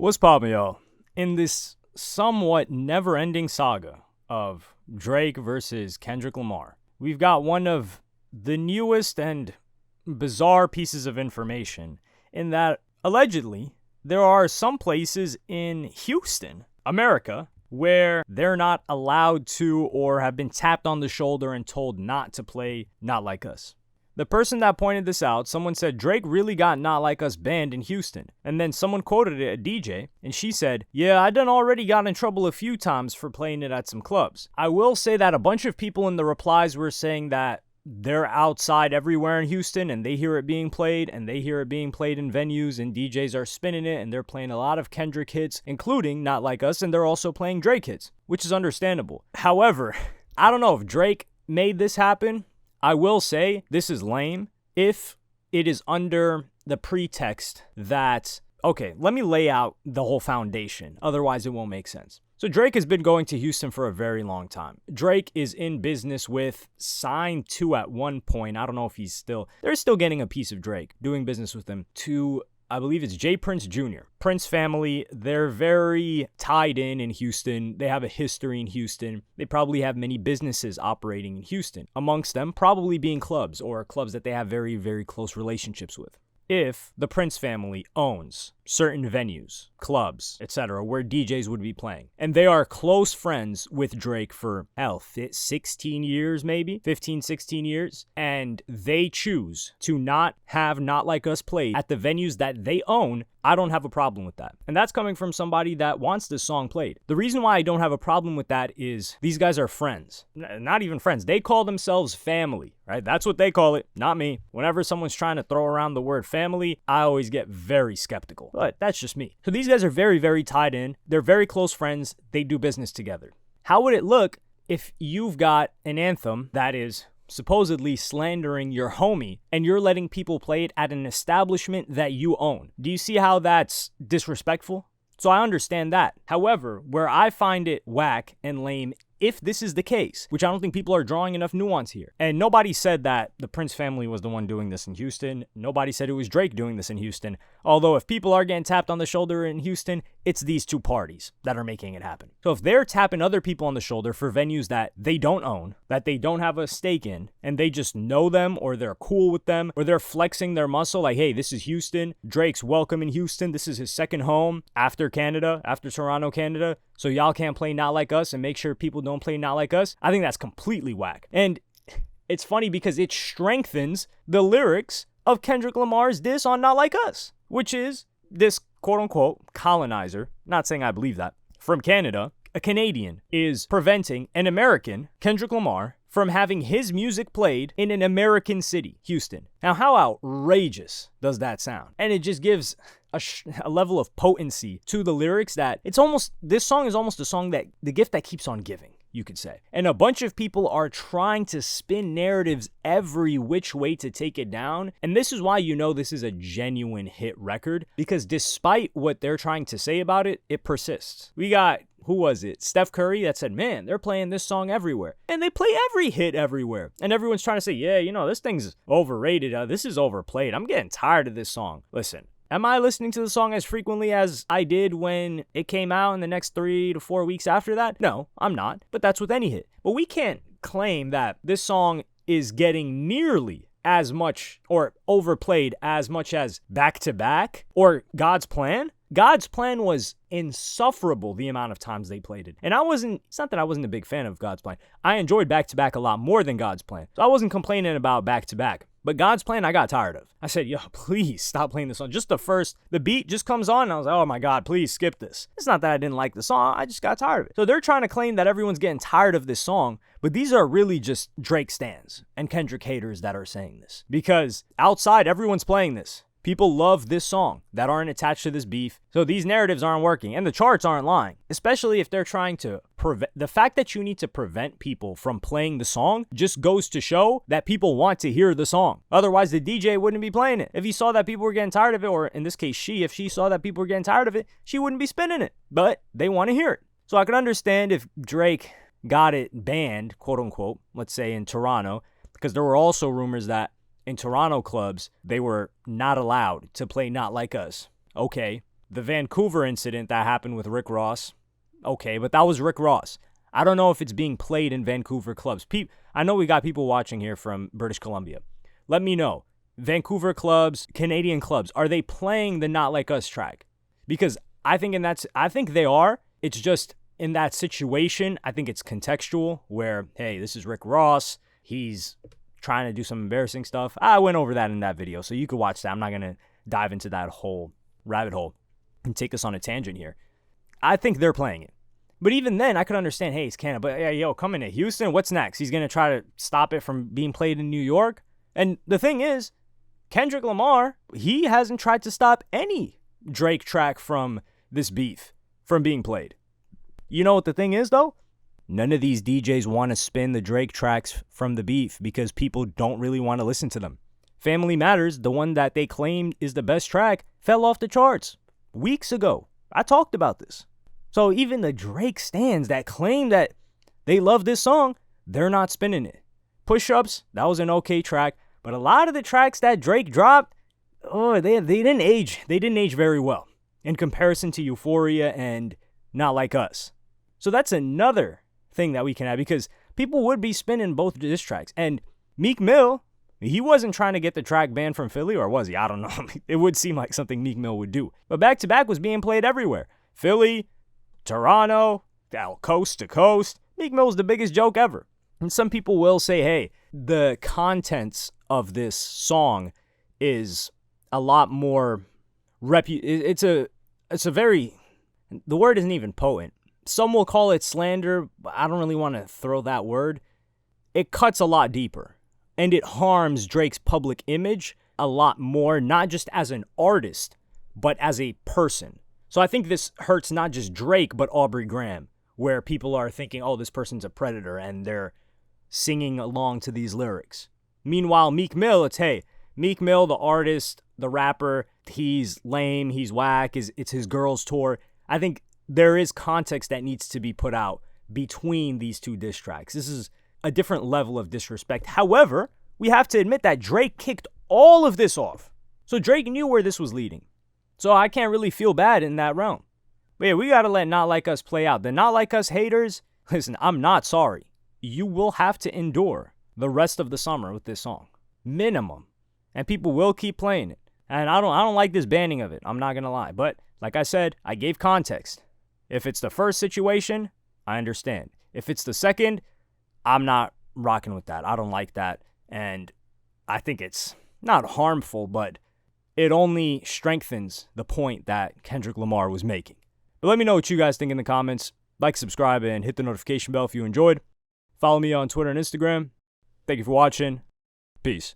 What's poppin', y'all? In this somewhat never-ending saga of Drake versus Kendrick Lamar, we've got one of the newest and bizarre pieces of information in that, allegedly, there are some places in Houston, America, where they're not allowed to or have been tapped on the shoulder and told not to play Not Like Us. The person that pointed this out, someone said Drake really got Not Like Us banned in Houston. And then someone quoted it, a DJ, and she said, yeah, I done already got in trouble a few times for playing it at some clubs. I will say that a bunch of people in the replies were saying that they're outside everywhere in Houston and they hear it being played and they hear it being played in venues and DJs are spinning it and they're playing a lot of Kendrick hits, including Not Like Us, and they're also playing Drake hits, which is understandable. However, I don't know if Drake made this happen. I will say this is lame if it is under the pretext that, okay, let me lay out the whole foundation. Otherwise, it won't make sense. So Drake has been going to Houston for a very long time. Drake is in business with, signed to at one point, I don't know if they're still getting a piece of Drake, doing business with him, to I believe it's J. Prince Jr. Prince family, they're very tied in Houston. They have a history in Houston. They probably have many businesses operating in Houston. Amongst them, probably being clubs or clubs that they have very, very close relationships with. If the Prince family owns certain venues, clubs, etc., where DJs would be playing, and they are close friends with Drake for 16 years, maybe 15, 16 years, and they choose to not have Not Like Us played at the venues that they own, I don't have a problem with that. And that's coming from somebody that wants this song played. The reason why I don't have a problem with that is these guys are friends. Not even friends. They call themselves family, right? That's what they call it, not me. Whenever someone's trying to throw around the word family, I always get very skeptical. But that's just me. So these guys are very, very tied in. They're very close friends. They do business together. How would it look if you've got an anthem that is supposedly slandering your homie and you're letting people play it at an establishment that you own? Do you see how that's disrespectful? So I understand that. However, where I find it whack and lame, if this is the case, which I don't think people are drawing enough nuance here. And nobody said that the Prince family was the one doing this in Houston. Nobody said it was Drake doing this in Houston. Although if people are getting tapped on the shoulder in Houston, it's these two parties that are making it happen. So if they're tapping other people on the shoulder for venues that they don't own, that they don't have a stake in, and they just know them or they're cool with them, or they're flexing their muscle like, hey, this is Houston. Drake's welcome in Houston. This is his second home after Canada, after Toronto, Canada. So y'all can't play Not Like Us and make sure people don't play Not Like Us. I think that's completely whack. And it's funny because it strengthens the lyrics of Kendrick Lamar's diss on Not Like Us, which is this quote-unquote colonizer, not saying I believe that, from Canada, a Canadian, is preventing an American, Kendrick Lamar, from having his music played in an American city, Houston. Now, how outrageous does that sound? And it just gives a level of potency to the lyrics that this song is almost a song that, the gift that keeps on giving, you could say. And a bunch of people are trying to spin narratives every which way to take it down. And this is why you know this is a genuine hit record, because despite what they're trying to say about it, it persists. We got, who was it? Steph Curry that said, man, they're playing this song everywhere. And they play every hit everywhere. And everyone's trying to say, yeah, this thing's overrated. This is overplayed. I'm getting tired of this song. Listen, am I listening to the song as frequently as I did when it came out in the next 3 to 4 weeks after that? No, I'm not. But that's with any hit. But we can't claim that this song is getting nearly as much or overplayed as much as Back to Back or God's Plan. God's Plan was insufferable, the amount of times they played it. And it's not that I wasn't a big fan of God's Plan. I enjoyed Back to Back a lot more than God's Plan. So I wasn't complaining about Back to Back. But God's Plan, I got tired of. I said, yo, please stop playing this song. Just the beat just comes on, and I was like, oh my God, please skip this. It's not that I didn't like the song, I just got tired of it. So they're trying to claim that everyone's getting tired of this song, but these are really just Drake stans and Kendrick haters that are saying this. Because outside, everyone's playing this. People love this song that aren't attached to this beef. So these narratives aren't working and the charts aren't lying, especially if they're trying to prevent. The fact that you need to prevent people from playing the song just goes to show that people want to hear the song. Otherwise, the DJ wouldn't be playing it. If he saw that people were getting tired of it, or in this case, if she saw that people were getting tired of it, she wouldn't be spinning it. But they want to hear it. So I can understand if Drake got it banned, quote unquote, let's say in Toronto, because there were also rumors that in Toronto clubs, they were not allowed to play Not Like Us. Okay, The Vancouver incident that happened with Rick Ross, okay, but that was Rick Ross. I don't know if it's being played in Vancouver clubs. I know we got people watching here from British Columbia. Let me know. Vancouver clubs, Canadian clubs, are they playing the Not Like Us track? Because I think they are. It's just in that situation, I think it's contextual where, hey, this is Rick Ross. He's trying to do some embarrassing stuff. I went over that in that video, so you could watch that. I'm not going to dive into that whole rabbit hole and take us on a tangent here. I think they're playing it. But even then, I could understand, hey, it's Canada. But, yeah, yo, coming to Houston, what's next? He's going to try to stop it from being played in New York? And the thing is, Kendrick Lamar, he hasn't tried to stop any Drake track from this beef from being played. You know what the thing is, though? None of these DJs want to spin the Drake tracks from the beef because people don't really want to listen to them. Family Matters, the one that they claimed is the best track, fell off the charts weeks ago. I talked about this. So even the Drake stans that claim that they love this song, they're not spinning it. Push-Ups, that was an okay track, but a lot of the tracks that Drake dropped, they didn't age. They didn't age very well in comparison to Euphoria and Not Like Us. So that's another thing that we can add because people would be spinning both diss tracks. And Meek Mill, he wasn't trying to get the track banned from Philly, or was he? I don't know. It would seem like something Meek Mill would do. But Back to Back was being played everywhere. Philly, Toronto, coast to coast. Meek Mill's the biggest joke ever. And some people will say, hey, the contents of this song is a lot more it's a very, the word isn't even potent. Some will call it slander, but I don't really want to throw that word. It cuts a lot deeper, and it harms Drake's public image a lot more, not just as an artist, but as a person. So I think this hurts not just Drake, but Aubrey Graham, where people are thinking, oh, this person's a predator, and they're singing along to these lyrics. Meanwhile, Meek Mill, it's, hey, Meek Mill, the artist, the rapper, he's lame, he's whack, it's his girls' tour. I think there is context that needs to be put out between these two diss tracks. This is a different level of disrespect. However, we have to admit that Drake kicked all of this off. So Drake knew where this was leading. So I can't really feel bad in that realm. But yeah, we got to let Not Like Us play out. The Not Like Us haters, listen, I'm not sorry. You will have to endure the rest of the summer with this song. Minimum. And people will keep playing it. And I don't like this banning of it. I'm not going to lie. But like I said, I gave context. If it's the first situation, I understand. If it's the second, I'm not rocking with that. I don't like that. And I think it's not harmful, but it only strengthens the point that Kendrick Lamar was making. But let me know what you guys think in the comments. Like, subscribe, and hit the notification bell if you enjoyed. Follow me on Twitter and Instagram. Thank you for watching. Peace.